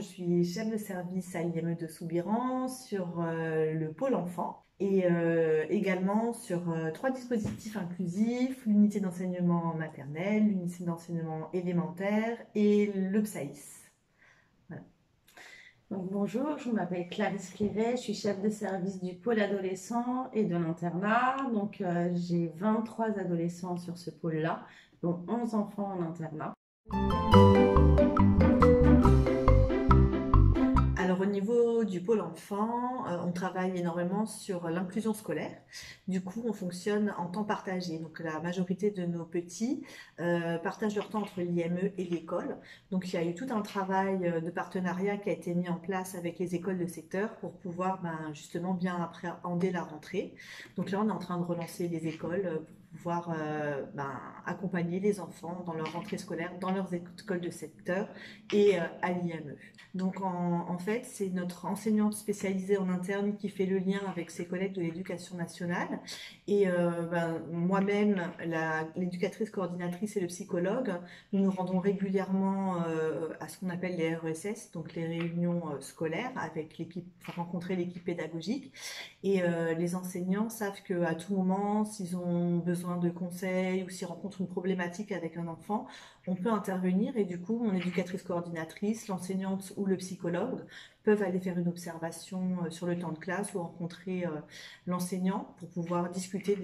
je suis chef de service à l'IME de Soubiran sur le pôle enfant et également sur 3 dispositifs inclusifs, l'unité d'enseignement maternel, l'unité d'enseignement élémentaire et le PSAIS. Voilà. Donc, bonjour, je m'appelle Clarisse Clivet, je suis chef de service du pôle adolescent et de l'internat. Donc, j'ai 23 adolescents sur ce pôle-là, dont 11 enfants en internat. Alors au niveau du pôle enfant, on travaille énormément sur l'inclusion scolaire. Du coup, on fonctionne en temps partagé. Donc la majorité de nos petits partagent leur temps entre l'IME et l'école. Donc il y a eu tout un travail de partenariat qui a été mis en place avec les écoles de secteur pour pouvoir justement bien appréhender la rentrée. Donc là, on est en train de relancer les écoles pour pouvoir accompagner les enfants dans leur rentrée scolaire, dans leurs écoles de secteur et à l'IME. Donc en fait, c'est notre enseignante spécialisée en interne qui fait le lien avec ses collègues de l'éducation nationale. Et moi-même, l'éducatrice coordinatrice et le psychologue, nous nous rendons régulièrement à ce qu'on appelle les RESS, donc les réunions scolaires avec l'équipe, pour rencontrer l'équipe pédagogique. Et les enseignants savent qu'à tout moment, s'ils ont besoin de conseils ou s'ils rencontrent une problématique avec un enfant, on peut intervenir et du coup, mon éducatrice coordinatrice, l'enseignante ou le psychologue peuvent aller faire une observation sur le temps de classe ou rencontrer l'enseignant pour pouvoir discuter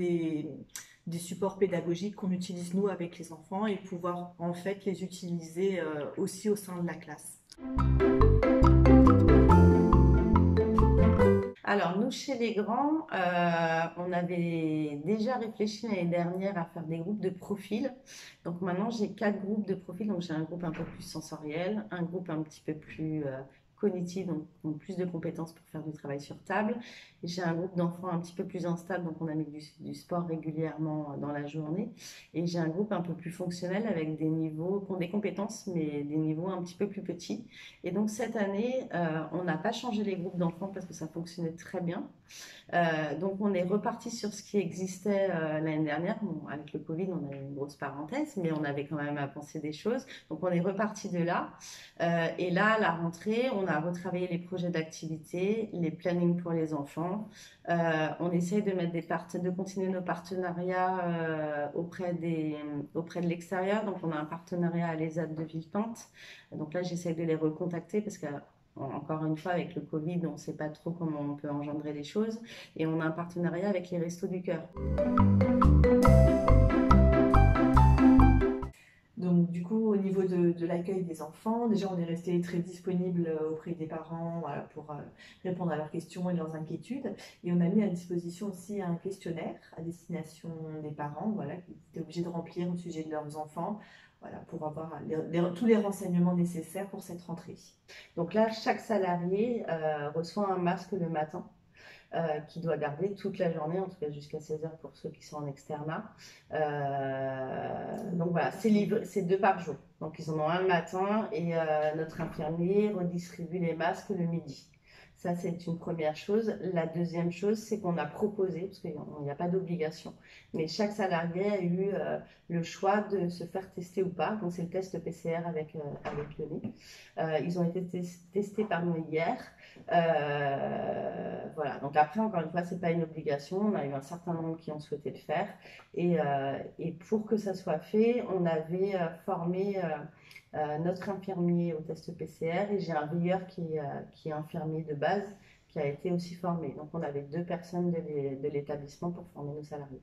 des supports pédagogiques qu'on utilise nous avec les enfants et pouvoir en fait les utiliser aussi au sein de la classe. Alors, nous, chez les grands, on avait déjà réfléchi l'année dernière à faire des groupes de profil. Donc maintenant, j'ai 4 groupes de profil. Donc j'ai un groupe un peu plus sensoriel, un groupe un petit peu plus cognitif, donc qui ont plus de compétences pour faire du travail sur table. Et j'ai un groupe d'enfants un petit peu plus instable, donc on a mis du sport régulièrement dans la journée. Et j'ai un groupe un peu plus fonctionnel avec des niveaux, qui ont des compétences, mais des niveaux un petit peu plus petits. Et donc cette année, on n'a pas changé les groupes d'enfants parce que ça fonctionnait très bien. Donc on est reparti sur ce qui existait l'année dernière. Bon, avec le Covid, on a eu une grosse parenthèse, mais on avait quand même à penser des choses. Donc on est reparti de là. Et là, à la rentrée, on a retravaillé les projets d'activité, les plannings pour les enfants. On essaye de mettre de continuer nos partenariats auprès de l'extérieur. Donc on a un partenariat à l'ESAT de Villepinte. Donc là, j'essaye de les recontacter parce que encore une fois, avec le Covid, on ne sait pas trop comment on peut engendrer les choses. Et on a un partenariat avec les Restos du Cœur. Donc du coup, au niveau de l'accueil des enfants, déjà on est resté très disponible auprès des parents voilà, pour répondre à leurs questions et leurs inquiétudes. Et on a mis à disposition aussi un questionnaire à destination des parents voilà, qui étaient obligés de remplir au sujet de leurs enfants. Voilà, pour avoir tous les renseignements nécessaires pour cette rentrée. Donc là, chaque salarié reçoit un masque le matin qui doit garder toute la journée, en tout cas jusqu'à 16 heures pour ceux qui sont en externat. Donc voilà, c'est 2 par jour. Donc ils en ont un le matin et notre infirmier redistribue les masques le midi. Ça, c'est une première chose. La deuxième chose, c'est qu'on a proposé, parce qu'il n'y a pas d'obligation, mais chaque salarié a eu le choix de se faire tester ou pas. Donc, c'est le test PCR avec le nez. Ils ont été testés par nous hier. Voilà. Donc, après, encore une fois, ce n'est pas une obligation. On a eu un certain nombre qui ont souhaité le faire. Et pour que ça soit fait, on avait formé notre infirmier au test PCR et j'ai un veilleur qui est infirmier de base qui a été aussi formé. Donc on avait 2 personnes de l'établissement pour former nos salariés.